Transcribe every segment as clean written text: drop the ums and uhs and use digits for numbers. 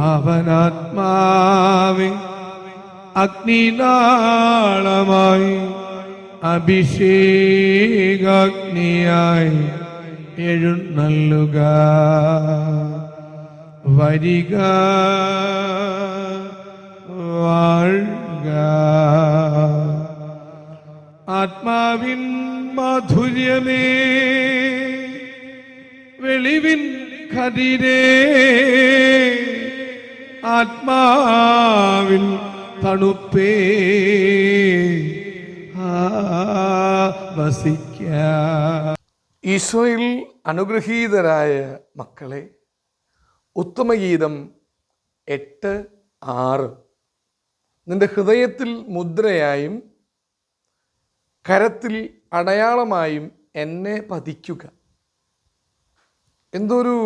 അവനാത്മാവെ അഗ്നിനാളമായി അഭിഷേകാഗ്നിയായി എഴുന്നള്ളുക. വരിക, വാഴുക. ആത്മാവിൻ മാധുര്യമേ, വെളിവിൻ കതിരേ, ആത്മാവിൻ തണുപ്പേ, വസിക്കാം. ഈശോയിൽ അനുഗ്രഹീതരായ മക്കളെ, ഉത്തമഗീതം 8:6. നിന്റെ ഹൃദയത്തിൽ മുദ്രയായും കരത്തിൽ അടയാളമായും എന്നെ പതിക്കുക. എന്തൊരു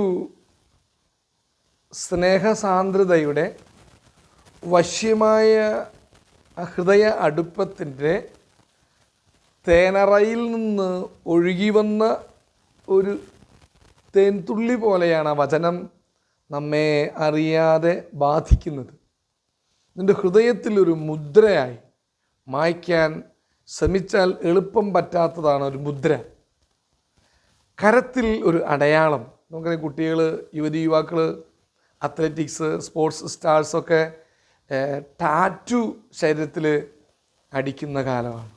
സ്നേഹസാന്ദ്രതയുടെ വശ്യമായ ഹൃദയ അടുപ്പത്തിൻ്റെ തേനറയിൽ നിന്ന് ഒഴുകി വന്ന ഒരു തേൻതുള്ളി പോലെയാണ് ആ വചനം നമ്മെ അറിയാതെ ബാധിക്കുന്നത്. നിൻ്റെ ഹൃദയത്തിൽ ഒരു മുദ്രയായി, മായ്ക്കാൻ ശ്രമിച്ചാൽ എളുപ്പം പറ്റാത്തതാണ് ഒരു മുദ്ര. കരത്തിൽ ഒരു അടയാളം. നമുക്കറിയാം, കുട്ടികൾ, യുവതി യുവാക്കൾ, അത്ലറ്റിക്സ്, സ്പോർട്സ് സ്റ്റാർസൊക്കെ ടാറ്റു ശരീരത്തിൽ അടിക്കുന്ന കാലമാണ്.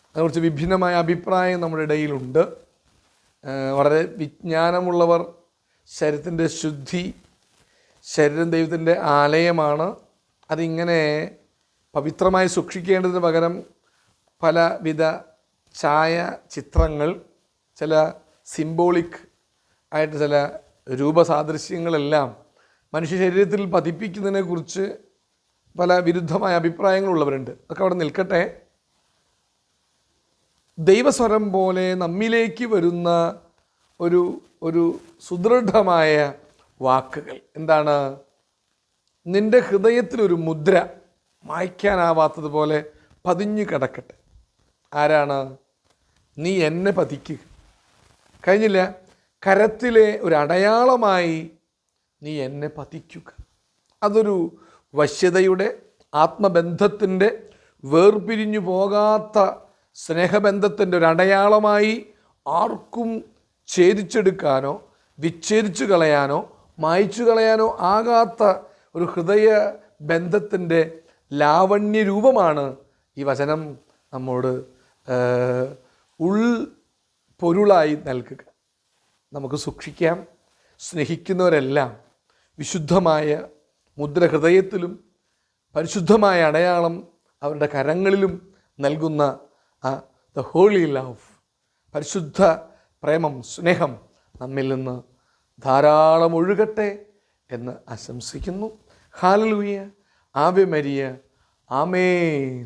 അതിനെക്കുറിച്ച് വിഭിന്നമായ അഭിപ്രായം നമ്മുടെ ഇടയിലുണ്ട്. വളരെ വിജ്ഞാനമുള്ളവർ ശരീരത്തിൻ്റെ ശുദ്ധി, ശരീരം ദൈവത്തിൻ്റെ ആലയമാണ്, അതിങ്ങനെ പവിത്രമായി സൂക്ഷിക്കേണ്ടതിന് പകരം പലവിധ ചിത്രങ്ങൾ, ചില സിംബോളിക് ആയിട്ട് ചില രൂപസാദൃശ്യങ്ങളെല്ലാം മനുഷ്യ ശരീരത്തിൽ പതിപ്പിക്കുന്നതിനെക്കുറിച്ച് പല വിരുദ്ധമായ അഭിപ്രായങ്ങളുള്ളവരുണ്ട്. അതൊക്കെ അവിടെ നിൽക്കട്ടെ. ദൈവസ്വരം പോലെ നമ്മിലേക്ക് വരുന്ന ഒരു സുദൃഢമായ വാക്കുകൾ എന്താണ്? നിൻ്റെ ഹൃദയത്തിലൊരു മുദ്ര മായ്ക്കാനാവാത്തതുപോലെ പതിഞ്ഞു കിടക്കട്ടെ. ആരാണ്? നീ എന്നെ പതിക്കുക. കഴിഞ്ഞില്ല, കരത്തിലെ ഒരു അടയാളമായി നീ എന്നെ പതിക്കുക. അതൊരു വശ്യതയുടെ, ആത്മബന്ധത്തിൻ്റെ, വേർപിരിഞ്ഞു പോകാത്ത സ്നേഹബന്ധത്തിൻ്റെ ഒരു അടയാളമായി ആർക്കും ഛേദിച്ചെടുക്കാനോ വിച്ഛേദിച്ചു കളയാനോ മായ്ച്ചു കളയാനോ ആകാത്ത ഒരു ഹൃദയ ബന്ധത്തിൻ്റെ ലാവണ്യ രൂപമാണ് ഈ വചനം നമ്മോട് ഉൾപ്പൊരുളായി നൽകുക. നമുക്ക് സൂക്ഷിക്കാം. സ്നേഹിക്കുന്നവരെല്ലാം വിശുദ്ധമായ മുദ്ര ഹൃദയത്തിലും പരിശുദ്ധമായ അടയാളം അവരുടെ കരങ്ങളിലും നൽകുന്ന ദ ഹോളി ലവ്, പരിശുദ്ധ പ്രേമം, സ്നേഹം നമ്മിൽ നിന്ന് ധാരാളം ഒഴുകട്ടെ എന്ന് ആശംസിക്കുന്നു. ഹല്ലേലൂയ, ആവേ മരിയ, ആമേൻ.